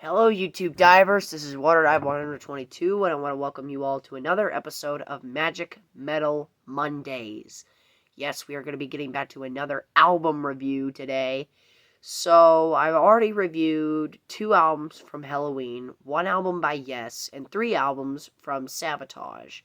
Hello, YouTube divers. This is Water Dive 122, and I want to welcome you all to another episode of Magic Metal Mondays. Yes, we are going to be getting back to another album review today. So, I've already reviewed 2 albums from Halloween, 1 album by Yes, and 3 albums from Sabotage.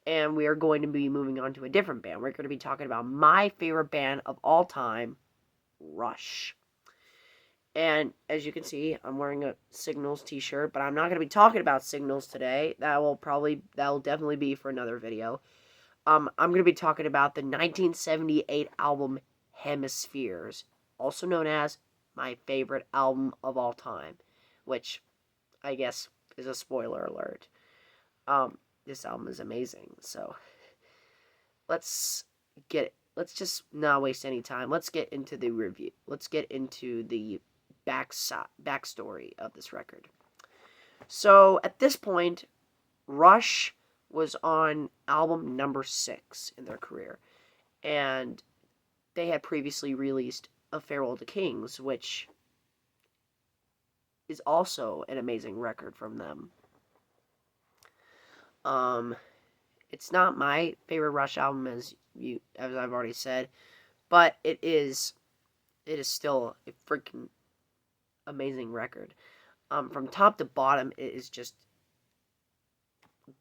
And we are going to be moving on to a different band. We're going to be talking about my favorite band of all time, Rush. And as you can see, I'm wearing a Signals t-shirt, but I'm not going to be talking about Signals today. That will definitely be for another video. I'm going to be talking about the 1978 album Hemispheres, also known as my favorite album of all time, which I guess is a spoiler alert. This album is amazing. So let's just not waste any time. Let's get into the review. Let's get into the backstory of this record. So at this point, Rush was on album number 6 in their career, and they had previously released A Farewell to Kings, which is also an amazing record from them. It's not my favorite Rush album, as I've already said, but it is still a freaking amazing record. From top to bottom, it is just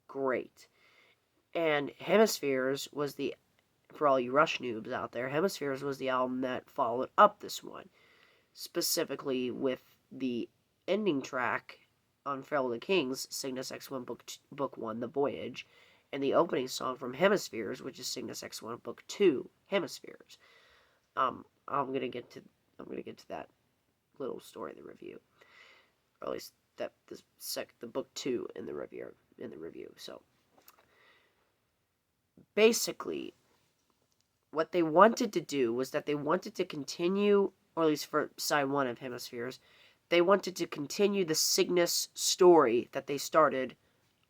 great. And Hemispheres was for all you Rush noobs out there, Hemispheres was the album that followed up this one, specifically with the ending track on Farewell to Kings, Cygnus X1 Book 1, The Voyage, and the opening song from Hemispheres, which is Cygnus X1 Book 2, Hemispheres. I'm gonna get to that little story in the review, or at least the book 2 in the review. So basically, what they wanted to do was that they wanted to continue, or at least for side 1 of Hemispheres, they wanted to continue the Cygnus story that they started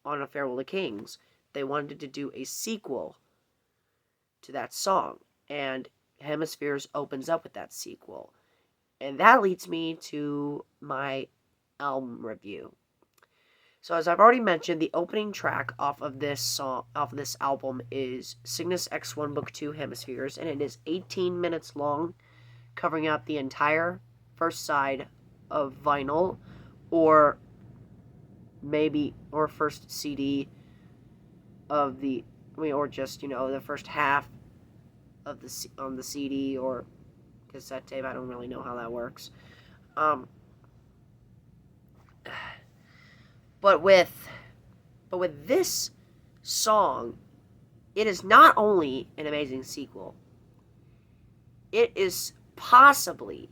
on A Farewell to Kings. They wanted to do a sequel to that song, and Hemispheres opens up with that sequel. And that leads me to my album review. So as I've already mentioned, the opening track off of this album is Cygnus X1 Book 2 Hemispheres, and it is 18 minutes long, covering up the entire first side of vinyl, or first CD of or just, the first half of on the CD or cassette tape. I don't really know how that works. But with this song, it is not only an amazing sequel, it is possibly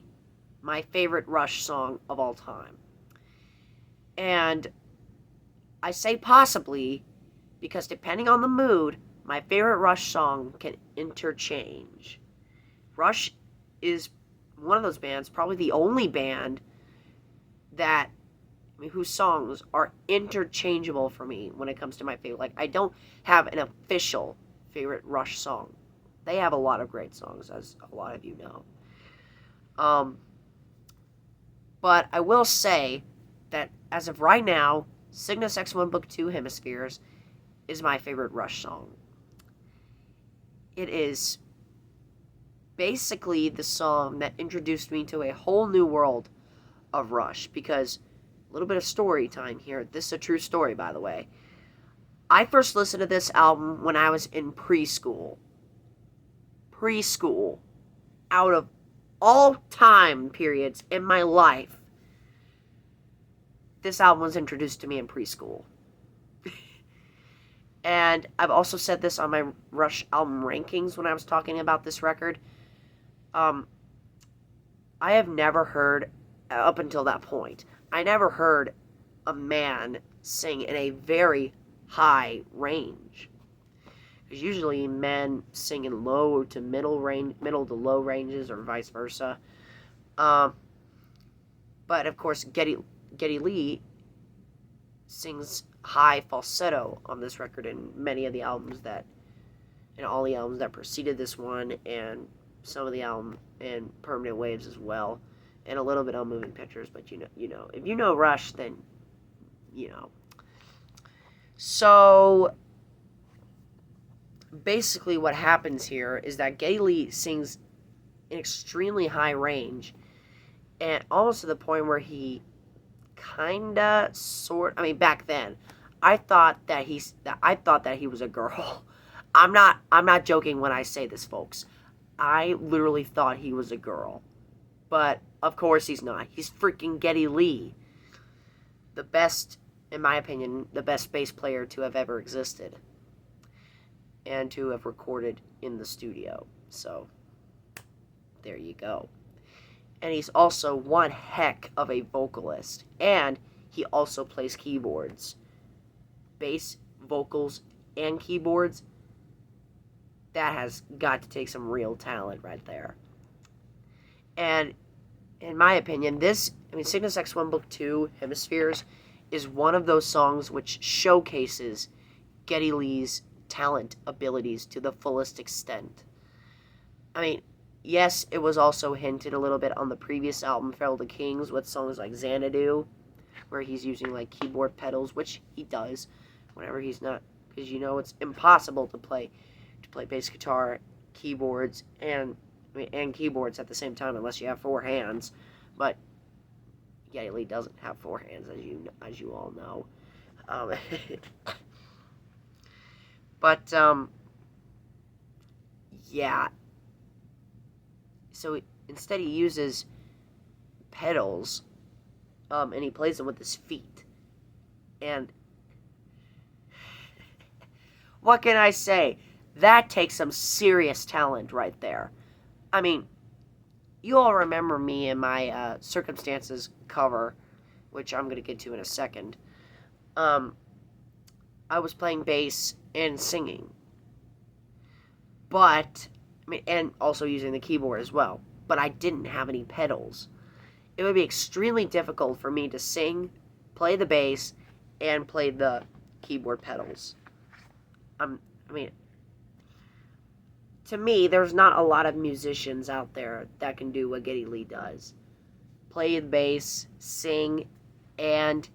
my favorite Rush song of all time. And I say possibly because depending on the mood, my favorite Rush song can interchange. Rush is one of those bands, probably the only band whose songs are interchangeable for me when it comes to my favorite. Like, I don't have an official favorite Rush song. They have a lot of great songs, as a lot of you know. But I will say that as of right now, Cygnus X1 Book 2 Hemispheres is my favorite Rush song. It is basically the song that introduced me to a whole new world of Rush, because a little bit of story time here. This is a true story, by the way. I first listened to this album when I was in preschool. Out of all time periods in my life, this album was introduced to me in preschool. And I've also said this on my Rush album rankings when I was talking about this record. I have never heard, up until that point, I never heard a man sing in a very high range. Because usually men sing in low to middle to low ranges, or vice versa. But of course, Geddy Lee sings high falsetto on this record, and all the albums that preceded this one, and some of the album and Permanent Waves as well. and a little bit on moving pictures, but if you know Rush, then you know. So basically what happens here is that Geddy Lee sings an extremely high range, and almost to the point where he back then I thought that he was a girl. I'm not joking when I say this, folks. I literally thought he was a girl. But of course he's not. He's freaking Geddy Lee. The best, in my opinion, the best bass player to have ever existed. And to have recorded in the studio. So, there you go. And he's also one heck of a vocalist. And he also plays keyboards. Bass, vocals, and keyboards. That has got to take some real talent right there. And in my opinion, Cygnus X1 Book 2, Hemispheres, is one of those songs which showcases Geddy Lee's talent abilities to the fullest extent. I mean, yes, it was also hinted a little bit on the previous album, Feral to Kings, with songs like Xanadu, where he's using like keyboard pedals, which he does whenever he's not, because it's impossible to play bass guitar, keyboards, and keyboards at the same time unless you have four hands. But Geddy Lee doesn't have four hands, as you all know. But yeah. So instead he uses pedals, and he plays them with his feet. And what can I say? That takes some serious talent right there. I mean, you all remember me in my Circumstances cover, which I'm going to get to in a second. I was playing bass and singing. But, and also using the keyboard as well. But I didn't have any pedals. It would be extremely difficult for me to sing, play the bass, and play the keyboard pedals. To me, there's not a lot of musicians out there that can do what Geddy Lee does. Play the bass, sing, and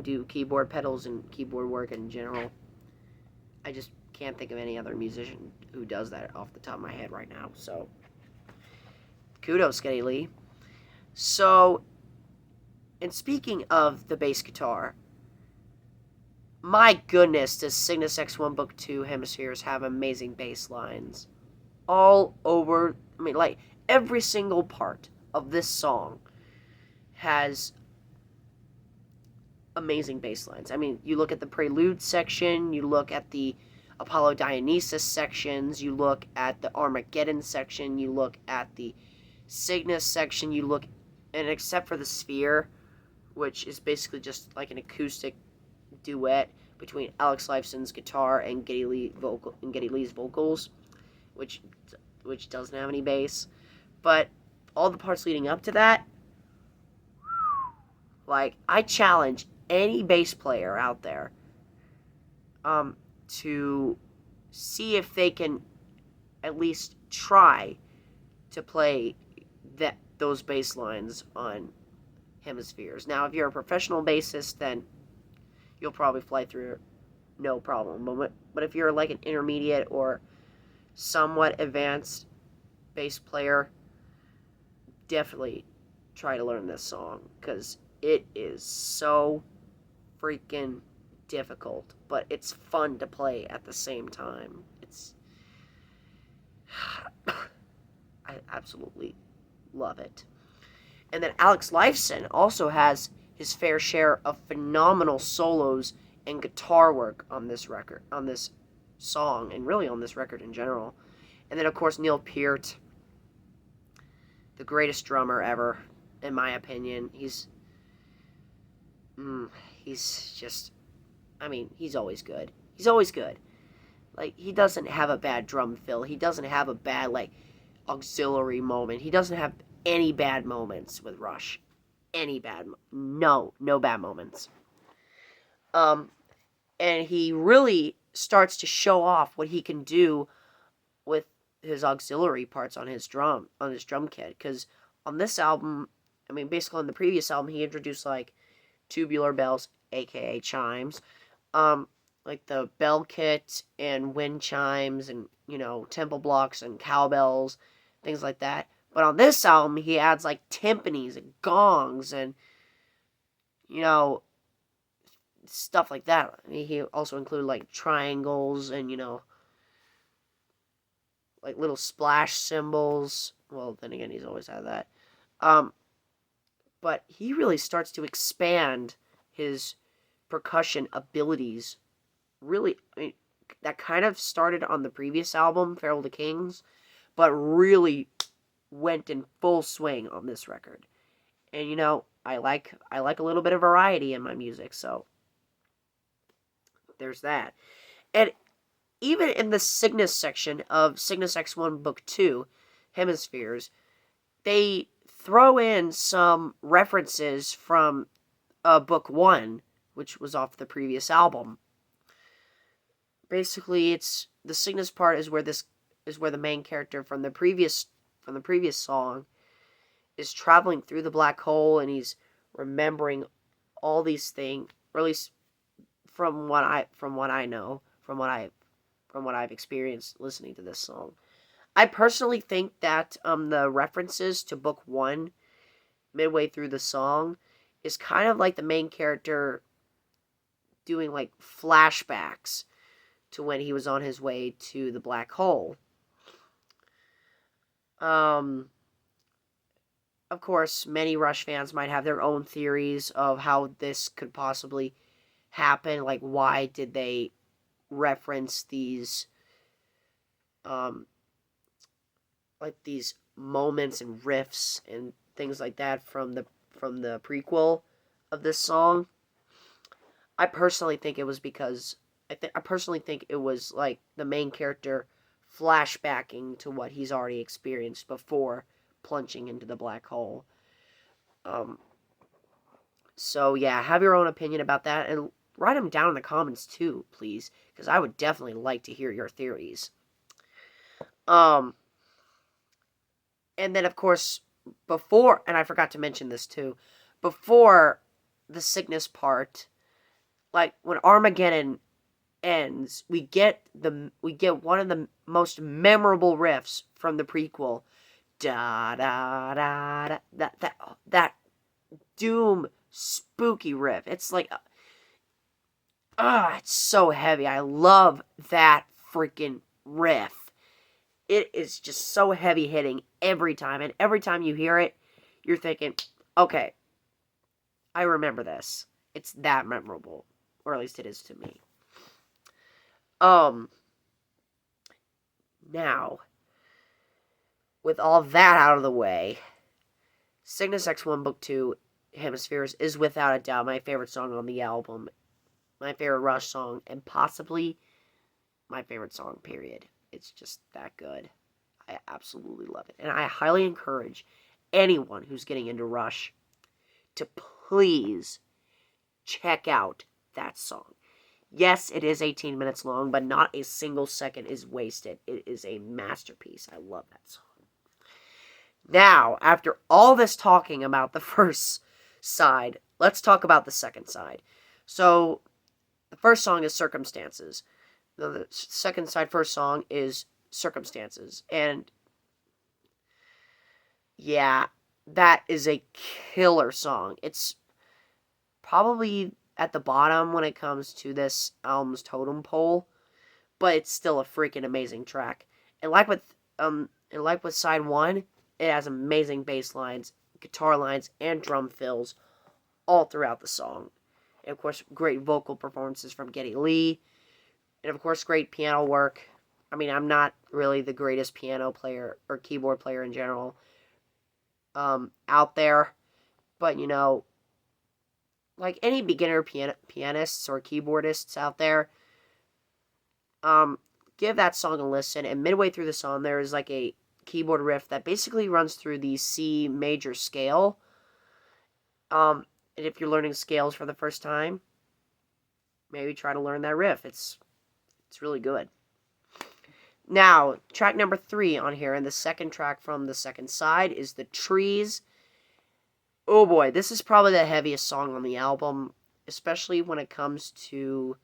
do keyboard pedals and keyboard work in general. I just can't think of any other musician who does that off the top of my head right now. So, kudos, Geddy Lee. So, and speaking of the bass guitar, my goodness, does Cygnus X1 Book 2 Hemispheres have amazing bass lines. All over, every single part of this song has amazing bass lines. You look at the Prelude section, you look at the Apollo Dionysus sections, you look at the Armageddon section, you look at the Cygnus section, and except for the Sphere, which is basically just like an acoustic duet between Alex Lifeson's guitar and Geddy Lee's vocals, which doesn't have any bass. But all the parts leading up to that, I challenge any bass player out there to see if they can at least try to play those bass lines on Hemispheres. Now, if you're a professional bassist, then you'll probably fly through it, no problem. But if you're like an intermediate or somewhat advanced bass player, definitely try to learn this song, because it is so freaking difficult, but it's fun to play at the same time. I absolutely love it. And then Alex Lifeson also has his fair share of phenomenal solos and guitar work on this record, on this song, and really on this record in general. And then, of course, Neil Peart, the greatest drummer ever, in my opinion. He's just, he's always good. He's always good. He doesn't have a bad drum fill. He doesn't have a bad, auxiliary moment. He doesn't have any bad moments with Rush. No bad moments. And he really starts to show off what he can do with his auxiliary parts on his drum kit, because on this album, I mean, basically on the previous album, he introduced like tubular bells, aka chimes, like the bell kit and wind chimes, and temple blocks and cowbells, things like that. But on this album, he adds like timpanis and gongs and you know stuff like that. He also included like triangles and like little splash cymbals. Well, then again, he's always had that. Um, but he really starts to expand his percussion abilities. Really, I mean, that kind of started on the previous album, Farewell to Kings, but really went in full swing on this record. And I like a little bit of variety in my music, so there's that. And even in the Cygnus section of Cygnus X1 Book 2, Hemispheres, they throw in some references from Book 1, which was off the previous album. Basically, it's the Cygnus part is where the main character from the previous song is traveling through the black hole, and he's remembering all these things, or at least from what I know, from what I've experienced listening to this song. I personally think that the references to Book 1 midway through the song is kind of like the main character doing like flashbacks to when he was on his way to the black hole. Of course, many Rush fans might have their own theories of how this could possibly happen. Like, why did they reference these these moments and riffs and things like that from the prequel of this song? I personally think it was because I personally think it was like the main character flashbacking to what he's already experienced before plunging into the black hole. So yeah, have your own opinion about that, and write them down in the comments too, please, because I would definitely like to hear your theories. And then of course, and I forgot to mention this too, before the Cygnus part, like when Armageddon ends, we get one of the most memorable riffs from the prequel. Da da da da. That doom spooky riff. It's like it's so heavy. I love that freaking riff. It is just so heavy hitting every time, and every time you hear it, you're thinking, okay, I remember this. It's that memorable, or at least it is to me. Now, with all that out of the way, Cygnus X1 Book 2, Hemispheres, is without a doubt my favorite song on the album, my favorite Rush song, and possibly my favorite song, period. It's just that good. I absolutely love it. And I highly encourage anyone who's getting into Rush to please check out that song. Yes, it is 18 minutes long, but not a single second is wasted. It is a masterpiece. I love that song. Now, after all this talking about the first side, let's talk about the second side. So, the first song is Circumstances. The second side, first song is Circumstances. And yeah, that is a killer song. It's probably at the bottom when it comes to this album's totem pole, but it's still a freaking amazing track. And like with side 1, it has amazing bass lines, guitar lines, and drum fills all throughout the song. And of course, great vocal performances from Geddy Lee, and of course, great piano work. I mean, I'm not really the greatest piano player or keyboard player in general out there, but like any beginner pianists or keyboardists out there, give that song a listen. And midway through the song, there is like a keyboard riff that basically runs through the C major scale. And if you're learning scales for the first time, maybe try to learn that riff. It's really good. Now, track number 3 on here, and the second track from the second side, is The Trees. Oh boy, this is probably the heaviest song on the album, especially when it comes to,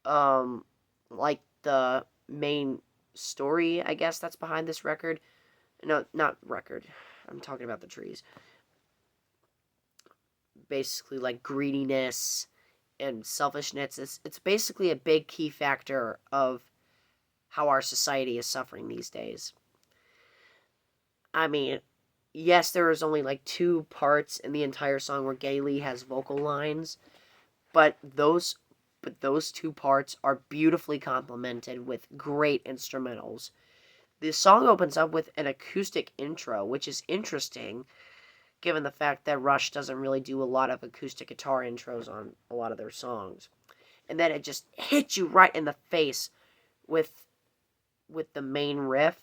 like, the main story, I guess, that's behind this record. No, not record. I'm talking about The Trees. Basically, like, greediness and selfishness. It's basically a big key factor of how our society is suffering these days. I mean, yes, there is only like 2 parts in the entire song where Geddy Lee has vocal lines, but those 2 parts are beautifully complemented with great instrumentals. The song opens up with an acoustic intro, which is interesting given the fact that Rush doesn't really do a lot of acoustic guitar intros on a lot of their songs. And then it just hits you right in the face with the main riff,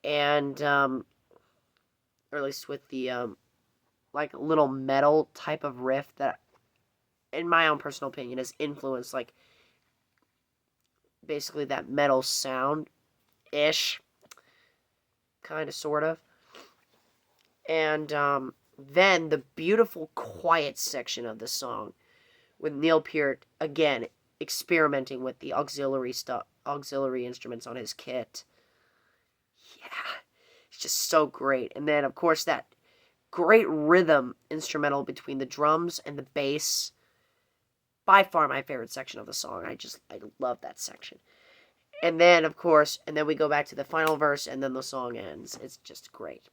and or at least with the like little metal type of riff that, in my own personal opinion, has influenced like basically that metal sound ish, kind of, sort of. And then the beautiful quiet section of the song with Neil Peart again experimenting with the auxiliary instruments on his kit. Yeah, it's just so great. And then of course that great rhythm instrumental between the drums and the bass. By far my favorite section of the song. I love that section. And then of course, and then we go back to the final verse and then the song ends. It's just great.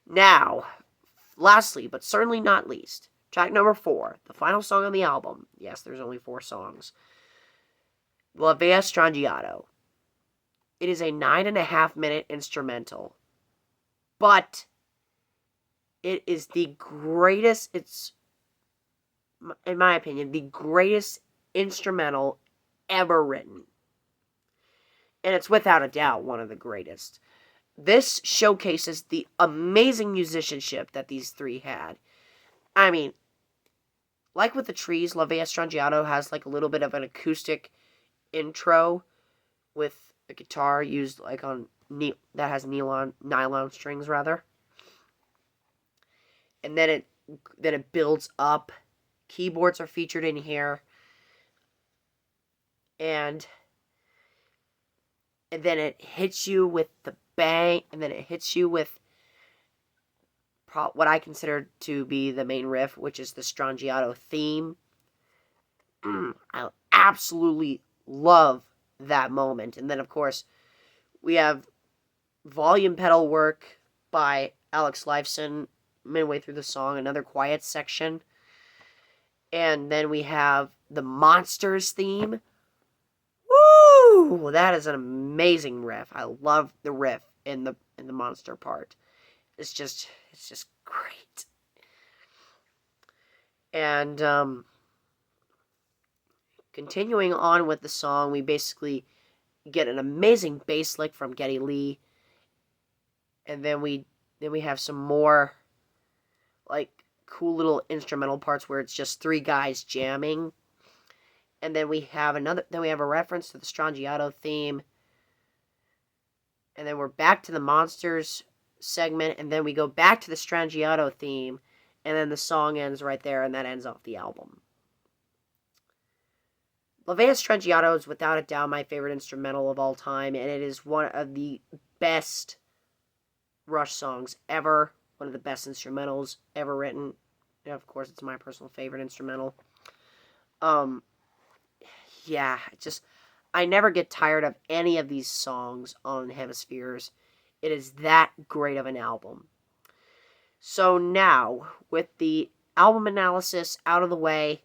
Now, lastly, but certainly not least, track number 4, the final song on the album. Yes, there's only 4 songs. La Via Strangiato. It is a 9.5-minute instrumental, but it is the greatest, it's, in my opinion, the greatest instrumental ever written. And it's without a doubt one of the greatest. This showcases the amazing musicianship that these 3 had. I mean, like with The Trees, La Via Strangiato has like a little bit of an acoustic intro with a guitar used like on that has nylon strings rather, and then it builds up. Keyboards are featured in here, and then it hits you with the bang, and then it hits you with what I consider to be the main riff, which is the Strangiato theme. I absolutely love that moment. And then, of course, we have volume pedal work by Alex Lifeson midway through the song, another quiet section. And then we have the Monsters theme. Woo! That is an amazing riff. I love the riff in the monster part. It's just great. And continuing on with the song, we basically get an amazing bass lick from Geddy Lee, and then we have some more like cool little instrumental parts where it's just 3 guys jamming, and then we have a reference to the Strangiato theme, and then we're back to the Monsters segment, and then we go back to the Strangiato theme, and then the song ends right there, and that ends off the album. La Via Strangiato is without a doubt my favorite instrumental of all time, and it is one of the best Rush songs ever, one of the best instrumentals ever written. And of course, it's my personal favorite instrumental. Yeah, I never get tired of any of these songs on Hemispheres. It is that great of an album. So now, with the album analysis out of the way,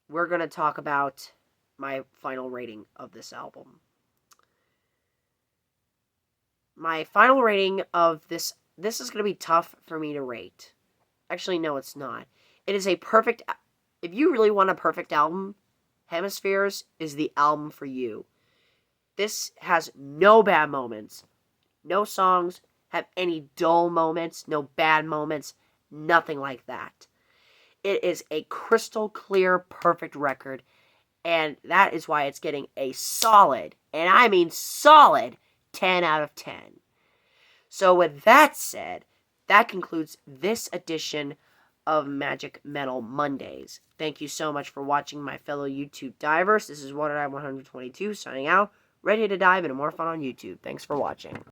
we're going to talk about my final rating of this album. My final rating of this is going to be tough for me to rate. Actually, no, it's not. It is a perfect, if you really want a perfect album, Hemispheres is the album for you. This has no bad moments. No songs have any dull moments, no bad moments, nothing like that. It is a crystal clear, perfect record, And that is why it's getting a solid, and I mean solid, 10 out of 10. So with that said, that concludes this edition of Magic Metal Mondays. Thank you so much for watching, my fellow YouTube divers. This is WaterDive 122 signing out, ready to dive into more fun on YouTube. Thanks for watching.